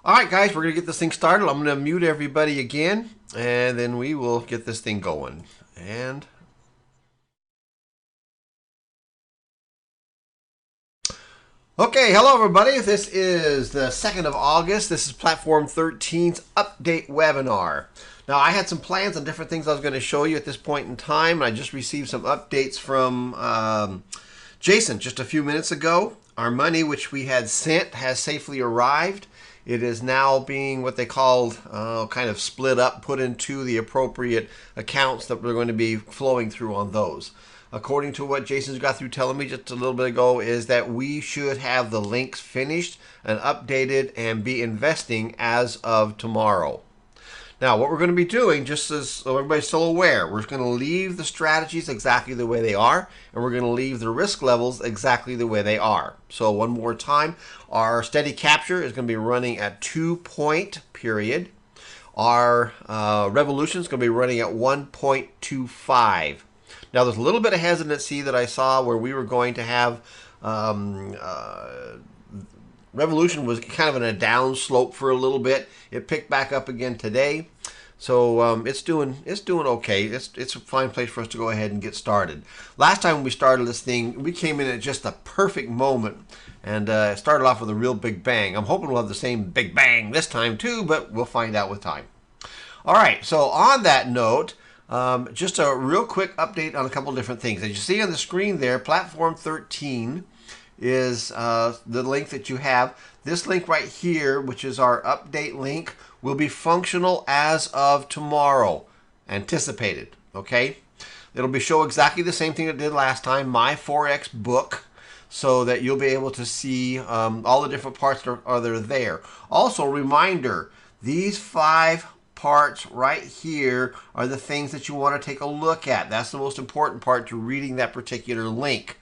All right, guys, we're going to get this thing started. I'm going to mute everybody again, and then we will get this thing going. And okay, hello everybody. This is the 2nd of August. This is Platform 13's update webinar. Now, I had some plans on different things I was going to show you at this point in time. I just received some updates from Jason just a few minutes ago. Our money, which we had sent, has safely arrived. It is now being what they called kind of split up, put into the appropriate accounts that we're going to be flowing through on those. According to what Jason's got through telling me just a little bit ago, is that we should have the links finished and updated and be investing as of tomorrow. Now, what we're going to be doing, just as so everybody's still aware, we're going to leave the strategies exactly the way they are, and we're going to leave the risk levels exactly the way they are. So one more time, our steady capture is going to be running at 2-point period. Our revolution is going to be running at 1.25. Now, there's a little bit of hesitancy that I saw where we were going to have Revolution was kind of in a down slope for a little bit. It picked back up again today. So it's doing okay. It's a fine place for us to go ahead and get started. Last time we started this thing, we came in at just the perfect moment and started off with a real big bang. I'm hoping we'll have the same big bang this time too, but we'll find out with time. All right, so on that note, just a real quick update on a couple different things. As you see on the screen there, Platform 13 is the link that you have. This link right here, which is our update link, will be functional as of tomorrow, anticipated, okay? It'll be show exactly the same thing it did last time, My Forex Book, so that you'll be able to see all the different parts that are there. Also, reminder, these 5 parts right here are the things that you want to take a look at. That's the most important part to reading that particular link.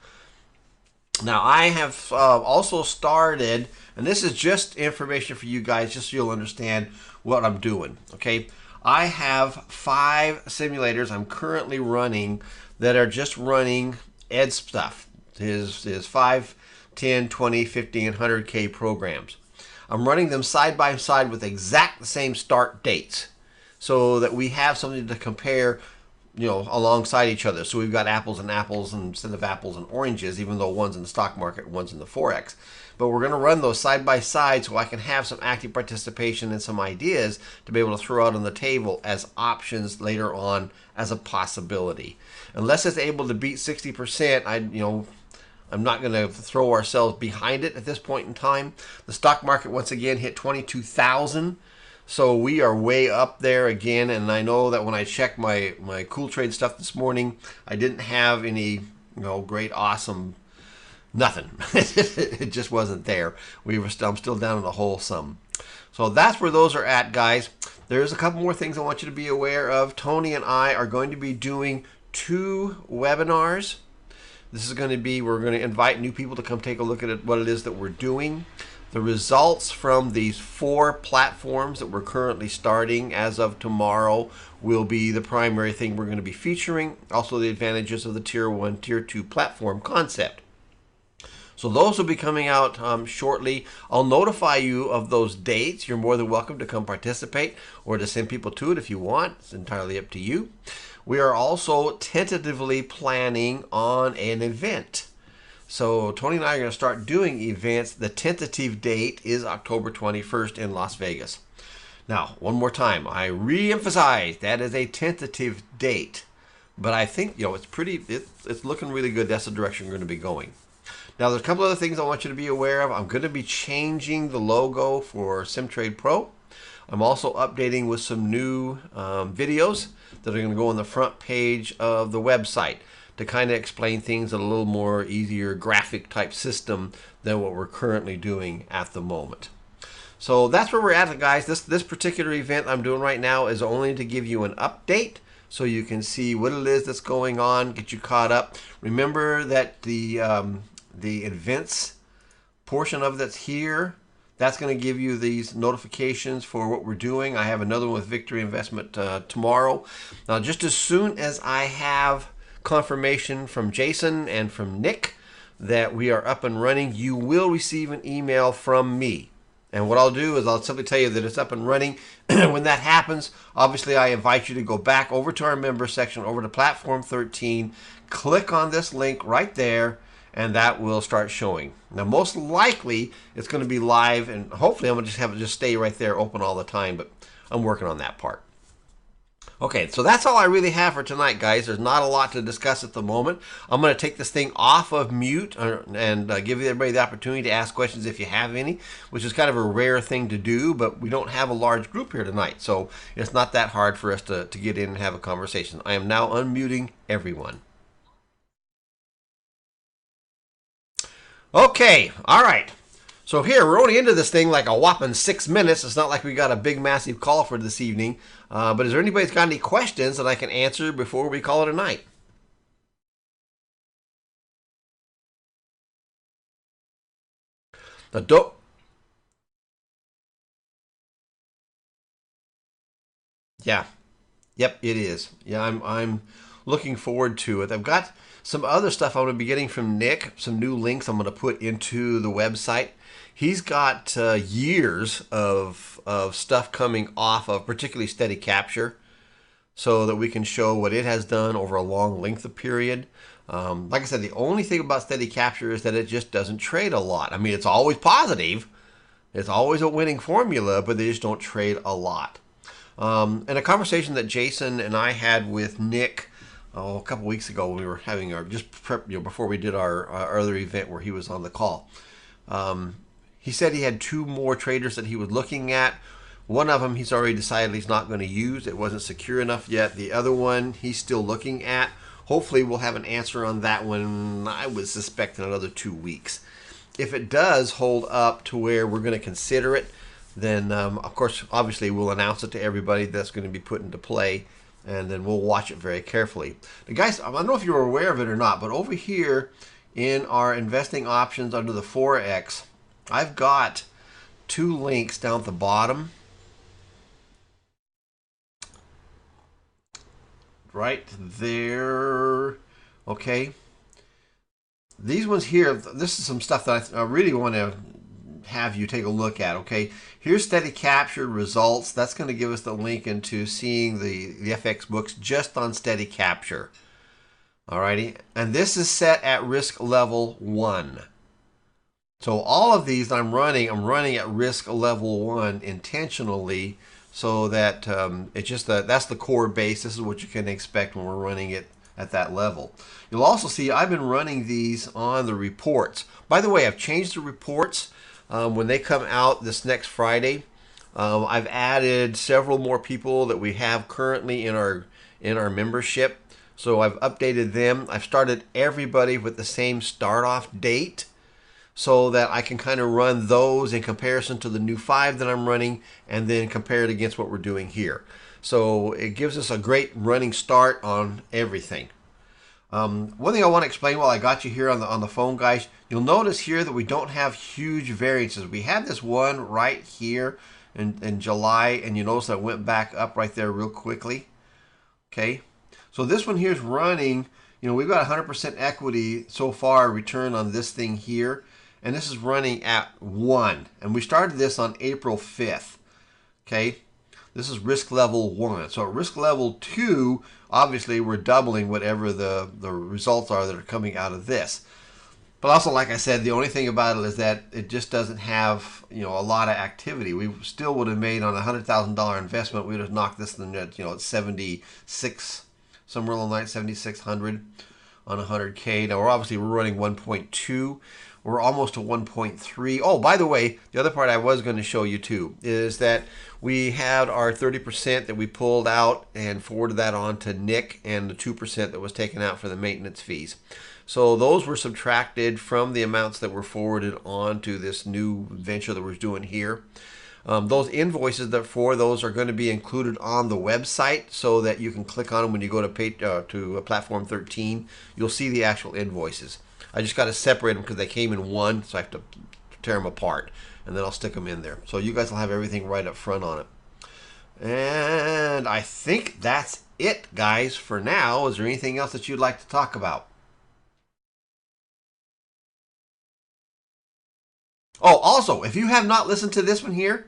Now, I have also started, and this is just information for you guys, just so you'll understand what I'm doing, okay? I have 5 simulators I'm currently running that are just running Ed stuff, his 5, 10, 20, 50, and 100K programs. I'm running them side by side with exact the same start dates so that we have something to compare, you know, alongside each other. So we've got apples and apples instead of apples and oranges, even though one's in the stock market, one's in the Forex. But we're going to run those side by side so I can have some active participation and some ideas to be able to throw out on the table as options later on as a possibility. Unless it's able to beat 60%, I'm not going to throw ourselves behind it at this point in time. The stock market once again hit 22,000. So we are way up there again, and I know that when I checked my Cool Trade stuff this morning, I didn't have any, great, awesome, nothing. It just wasn't there. I'm still down in the hole some. So that's where those are at, guys. There's a couple more things I want you to be aware of. Tony and I are going to be doing 2 webinars. This is going to be, we're going to invite new people to come take a look at what it is that we're doing. The results from these 4 platforms that we're currently starting as of tomorrow will be the primary thing we're going to be featuring. Also, the advantages of the Tier 1, Tier 2 platform concept. So those will be coming out shortly. I'll notify you of those dates. You're more than welcome to come participate or to send people to it if you want. It's entirely up to you. We are also tentatively planning on an event. So Tony and I are going to start doing events. The tentative date is October 21st in Las Vegas. Now, one more time, I re-emphasize that is a tentative date. But I think, it's looking really good. That's the direction we're going to be going. Now, there's a couple other things I want you to be aware of. I'm going to be changing the logo for SimTrade Pro. I'm also updating with some new videos that are going to go on the front page of the website to kind of explain things in a little more easier graphic type system than what we're currently doing at the moment. So that's where we're at, guys. This particular event I'm doing right now is only to give you an update so you can see what it is that's going on, get you caught up. Remember that the events portion of that's here, that's going to give you these notifications for what we're doing. I have another one with Victory Investment tomorrow. Now, just as soon as I have confirmation from Jason and from Nick that we are up and running, you will receive an email from me And what I'll do is I'll simply tell you that it's up and running. When that happens, obviously I invite you to go back over to our member section, over to Platform 13, click on this link right there, and that will start showing. Now, most likely it's going to be live, and hopefully I'm going to just have it just stay right there open all the time, but I'm working on that part. Okay, so that's all I really have for tonight, guys. There's not a lot to discuss at the moment. I'm going to take this thing off of mute and give everybody the opportunity to ask questions if you have any, which is kind of a rare thing to do, but we don't have a large group here tonight, so it's not that hard for us to get in and have a conversation. I am now unmuting everyone. Okay, all right. So here, we're only into this thing like a whopping 6 minutes. It's not like we got a big, massive call for this evening. But is there anybody that's got any questions that I can answer before we call it a night? The dope. Yeah. Yep, it is. Yeah, I'm looking forward to it. I've got some other stuff I'm going to be getting from Nick, some new links I'm going to put into the website. He's got years of stuff coming off of particularly Steady Capture so that we can show what it has done over a long length of period. Like I said, the only thing about Steady Capture is that it just doesn't trade a lot. I mean, it's always positive. It's always a winning formula, but they just don't trade a lot. And a conversation that Jason and I had with Nick a couple weeks ago when we were having our just prep, before we did our other event where he was on the call. He said he had 2 more traders that he was looking at. One of them he's already decided he's not going to use. It wasn't secure enough yet. The other one he's still looking at. Hopefully we'll have an answer on that one, I would suspect, in another 2 weeks. If it does hold up to where we're going to consider it, then of course, obviously, we'll announce it to everybody that's going to be put into play, and then we'll watch it very carefully. The guys, I don't know if you were aware of it or not, but over here in our investing options under the Forex, I've got 2 links down at the bottom. Right there. Okay. These ones here, this is some stuff that I really want to have you take a look at. Okay, here's Steady Capture results. That's going to give us the link into seeing the FX books just on Steady Capture. Alrighty, and this is set at risk level 1. So all of these I'm running at risk level 1 intentionally, so that it's just that's the core base. This is what you can expect when we're running it at that level. You'll also see I've been running these on the reports. By the way, I've changed the reports. When they come out this next Friday, I've added several more people that we have currently in our membership. So I've updated them. I've started everybody with the same start off date, so that I can kind of run those in comparison to the new 5 that I'm running, and then compare it against what we're doing here. So it gives us a great running start on everything. One thing I want to explain while I got you here on the phone, guys, you'll notice here that we don't have huge variances. We had this one right here in July, and you notice that went back up right there real quickly. Okay, so this one here is running, we've got 100% equity so far return on this thing here, and this is running at 1, and we started this on April 5th. Okay, this is risk level 1. So at risk level 2, obviously we're doubling whatever the results are that are coming out of this. But also, like I said, the only thing about it is that it just doesn't have a lot of activity. We still would have made on a $100,000 investment, we would have knocked this thing at at 76, somewhere along the line, 7,600 on 100K. Now we're running 1.2. We're almost to 1.3. Oh, by the way, the other part I was going to show you too is that we had our 30% that we pulled out and forwarded that on to Nick, and the 2% that was taken out for the maintenance fees. So those were subtracted from the amounts that were forwarded on to this new venture that we're doing here. Those invoices for those are going to be included on the website, so that you can click on them when you go to Platform 13. You'll see the actual invoices. I just got to separate them because they came in one, so I have to tear them apart, and then I'll stick them in there. So you guys will have everything right up front on it. And I think that's it, guys, for now. Is there anything else that you'd like to talk about? Oh, also, if you have not listened to this one here,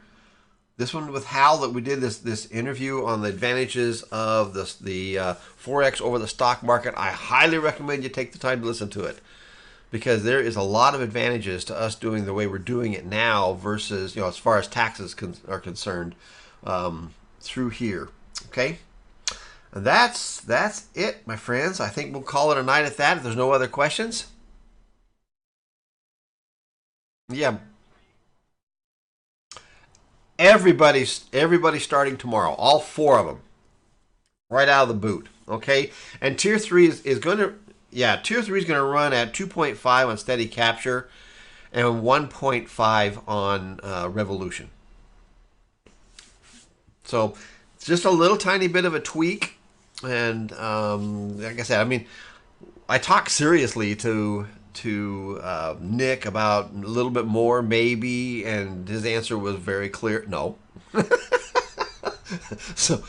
this one with Hal that we did this interview on the advantages of the Forex over the stock market, I highly recommend you take the time to listen to it, because there is a lot of advantages to us doing the way we're doing it now versus, as far as taxes are concerned, through here. Okay, and that's it, my friends. I think we'll call it a night at that. If there's no other questions, yeah. Everybody's starting tomorrow. All four of them, right out of the boot. Okay, and tier three is going to, yeah, tier three is going to run at 2.5 on steady capture and 1.5 on revolution. So it's just a little tiny bit of a tweak, and like I said, I mean, I talked seriously to Nick about a little bit more, maybe, and his answer was very clear: no. So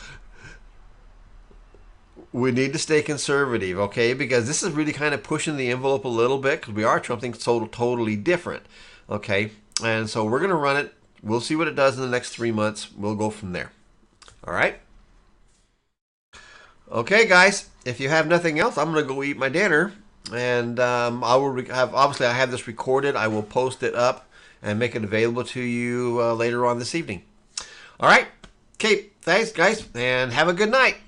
we need to stay conservative, okay? Because this is really kind of pushing the envelope a little bit, because we are something totally different, okay? And so we're going to run it. We'll see what it does in the next 3 months. We'll go from there. All right? Okay, guys. If you have nothing else, I'm going to go eat my dinner. And I will have, obviously, I have this recorded. I will post it up and make it available to you later on this evening. All right? Okay, thanks, guys, and have a good night.